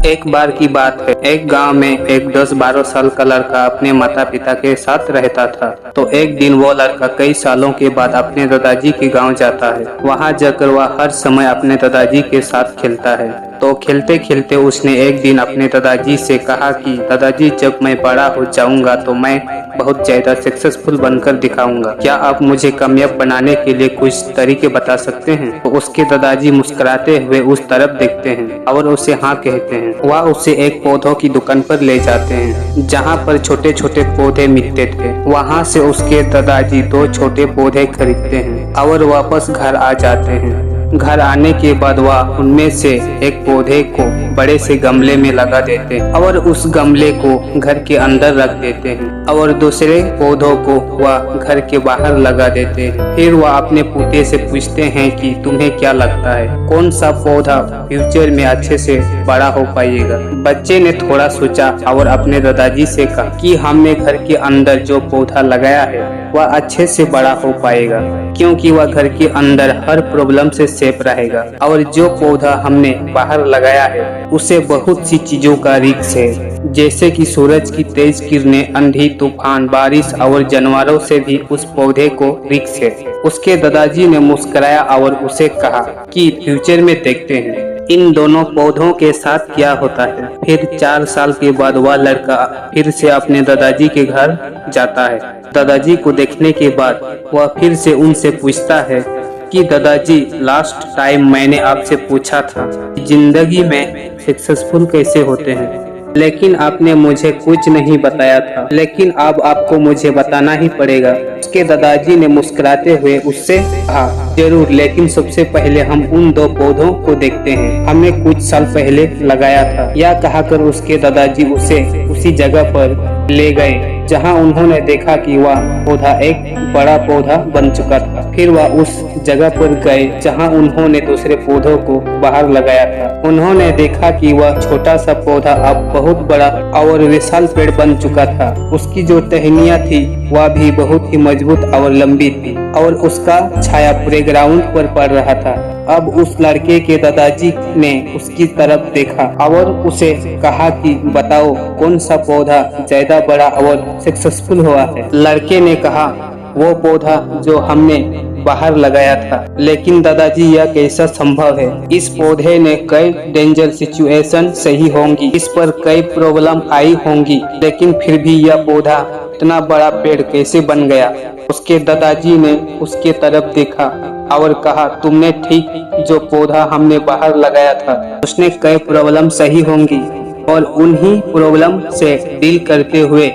एक बार की बात है, एक गांव में एक 10-12 साल का लड़का अपने माता पिता के साथ रहता था। तो एक दिन वो लड़का कई सालों के बाद अपने दादाजी के गांव जाता है। वहां जाकर वह हर समय अपने दादाजी के साथ खेलता है। तो खेलते खेलते उसने एक दिन अपने दादाजी से कहा कि दादाजी, जब मैं बड़ा हो जाऊंगा तो मैं बहुत ज्यादा सक्सेसफुल बनकर दिखाऊंगा। क्या आप मुझे कामयाब बनाने के लिए कुछ तरीके बता सकते हैं? तो उसके दादाजी मुस्कुराते हुए उस तरफ देखते हैं और उसे हाँ कहते हैं। वह उसे एक पौधों की दुकान पर ले जाते हैं जहाँ पर छोटे छोटे पौधे मिलते थे। वहाँ से उसके दादाजी 2 छोटे पौधे खरीदते हैं और वापस घर आ जाते हैं। घर आने के बाद वह उनमें से एक पौधे को बड़े से गमले में लगा देते हैं और उस गमले को घर के अंदर रख देते हैं और दूसरे पौधों को वह घर के बाहर लगा देते हैं। फिर वह अपने पोते से पूछते हैं कि तुम्हें क्या लगता है, कौन सा पौधा फ्यूचर में अच्छे से बड़ा हो पाएगा? बच्चे ने थोड़ा सोचा और अपने दादाजी से कहा कि हमने घर के अंदर जो पौधा लगाया है वह अच्छे से बड़ा हो पाएगा, क्योंकि वह घर के अंदर हर प्रॉब्लम से सेफ रहेगा। और जो पौधा हमने बाहर लगाया है उसे बहुत सी चीजों का रिस्क है, जैसे कि सूरज की तेज किरणें, आंधी, तूफान, बारिश और जानवरों से भी उस पौधे को रिस्क है। उसके दादाजी ने मुस्कुराया और उसे कहा कि फ्यूचर में देखते हैं इन दोनों पौधों के साथ क्या होता है। फिर 4 साल के बाद वह लड़का फिर से अपने दादाजी के घर जाता है। दादाजी को देखने के बाद वह फिर से उनसे पूछता है कि दादाजी, लास्ट टाइम मैंने आपसे पूछा था जिंदगी में सक्सेसफुल कैसे होते हैं, लेकिन आपने मुझे कुछ नहीं बताया था, लेकिन अब आपको मुझे बताना ही पड़ेगा। उसके दादाजी ने मुस्कुराते हुए उससे कहा, जरूर, लेकिन सबसे पहले हम उन 2 पौधों को देखते हैं, हमने कुछ साल पहले लगाया था। यह कहकर उसके दादाजी उसे उसी जगह पर ले गए जहां उन्होंने देखा कि वह पौधा एक बड़ा पौधा बन चुका था। फिर वह उस जगह पर गए जहां उन्होंने दूसरे पौधों को बाहर लगाया था। उन्होंने देखा कि वह छोटा सा पौधा अब बहुत बड़ा और विशाल पेड़ बन चुका था। उसकी जो टहनियाँ थी वह भी बहुत ही मजबूत और लंबी थी और उसका छाया पूरे ग्राउंड पर पड़ रहा था। अब उस लड़के के दादाजी ने उसकी तरफ देखा और उसे कहा कि बताओ, कौन सा पौधा ज्यादा बड़ा और सक्सेसफुल हुआ है? लड़के ने कहा, वो पौधा जो हमने बाहर लगाया था। लेकिन दादाजी, यह कैसा संभव है? इस पौधे ने कई डेंजर सिचुएशन सही होंगी, इस पर कई प्रॉब्लम आई होंगी, लेकिन फिर भी यह पौधा इतना बड़ा पेड़ कैसे बन गया? उसके दादाजी ने उसके तरफ देखा और कहा, तुमने ठीक जो पौधा हमने बाहर लगाया था उसने कई प्रॉब्लम सही होंगी और उन्हीं प्रॉब्लम से डील करते हुए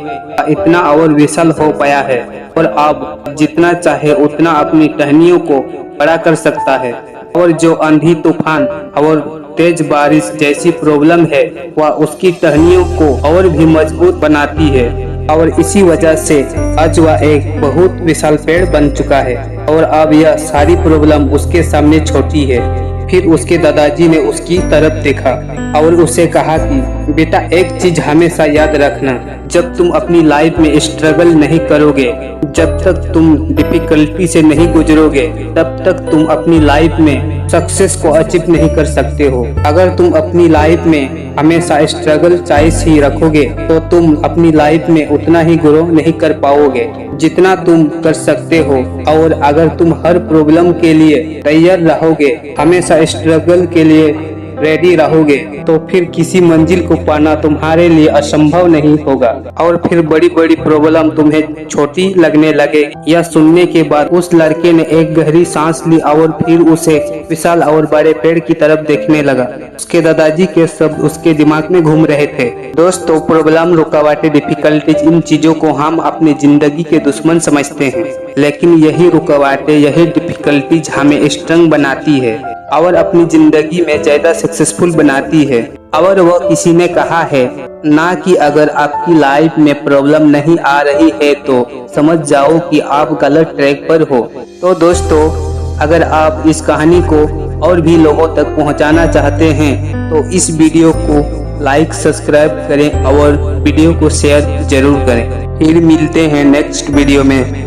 इतना और विशाल हो पाया है और अब जितना चाहे उतना अपनी टहनियों को बड़ा कर सकता है। और जो आंधी, तूफान और तेज बारिश जैसी प्रॉब्लम है वह उसकी टहनियों को और भी मजबूत बनाती है और इसी वजह से आज वह एक बहुत विशाल पेड़ बन चुका है और अब यह सारी प्रॉब्लम उसके सामने छोटी है। फिर उसके दादाजी ने उसकी तरफ देखा और उसे कहा कि बेटा, एक चीज हमेशा याद रखना, जब तुम अपनी लाइफ में स्ट्रगल नहीं करोगे, जब तक तुम डिफिकल्टी से नहीं गुजरोगे, तब तक तुम अपनी लाइफ में सक्सेस को अचीव नहीं कर सकते हो। अगर तुम अपनी लाइफ में हमेशा स्ट्रगल चॉइस ही रखोगे तो तुम अपनी लाइफ में उतना ही ग्रो नहीं कर पाओगे जितना तुम कर सकते हो। और अगर तुम हर प्रॉब्लम के लिए तैयार रहोगे, हमेशा स्ट्रगल के लिए रेडी रहोगे, तो फिर किसी मंजिल को पाना तुम्हारे लिए असंभव नहीं होगा और फिर बड़ी बड़ी प्रॉब्लम तुम्हें छोटी लगने लगे। यह सुनने के बाद उस लड़के ने एक गहरी सांस ली और फिर उसे विशाल और बड़े पेड़ की तरफ देखने लगा। उसके दादाजी के शब्द उसके दिमाग में घूम रहे थे। दोस्तों, प्रॉब्लम, रुकावटें, डिफिकल्टीज, इन चीजों को हम अपनी जिंदगी के दुश्मन समझते हैं, लेकिन यही रुकावटें, यही डिफिकल्टीज हमें स्ट्रॉन्ग बनाती है और अपनी जिंदगी में ज्यादा सक्सेसफुल बनाती है। और वो किसी ने कहा है ना कि अगर आपकी लाइफ में प्रॉब्लम नहीं आ रही है तो समझ जाओ कि आप गलत ट्रैक पर हो। तो दोस्तों, अगर आप इस कहानी को और भी लोगों तक पहुंचाना चाहते हैं तो इस वीडियो को लाइक, सब्सक्राइब करें और वीडियो को शेयर जरूर करें। फिर मिलते हैं नेक्स्ट वीडियो में।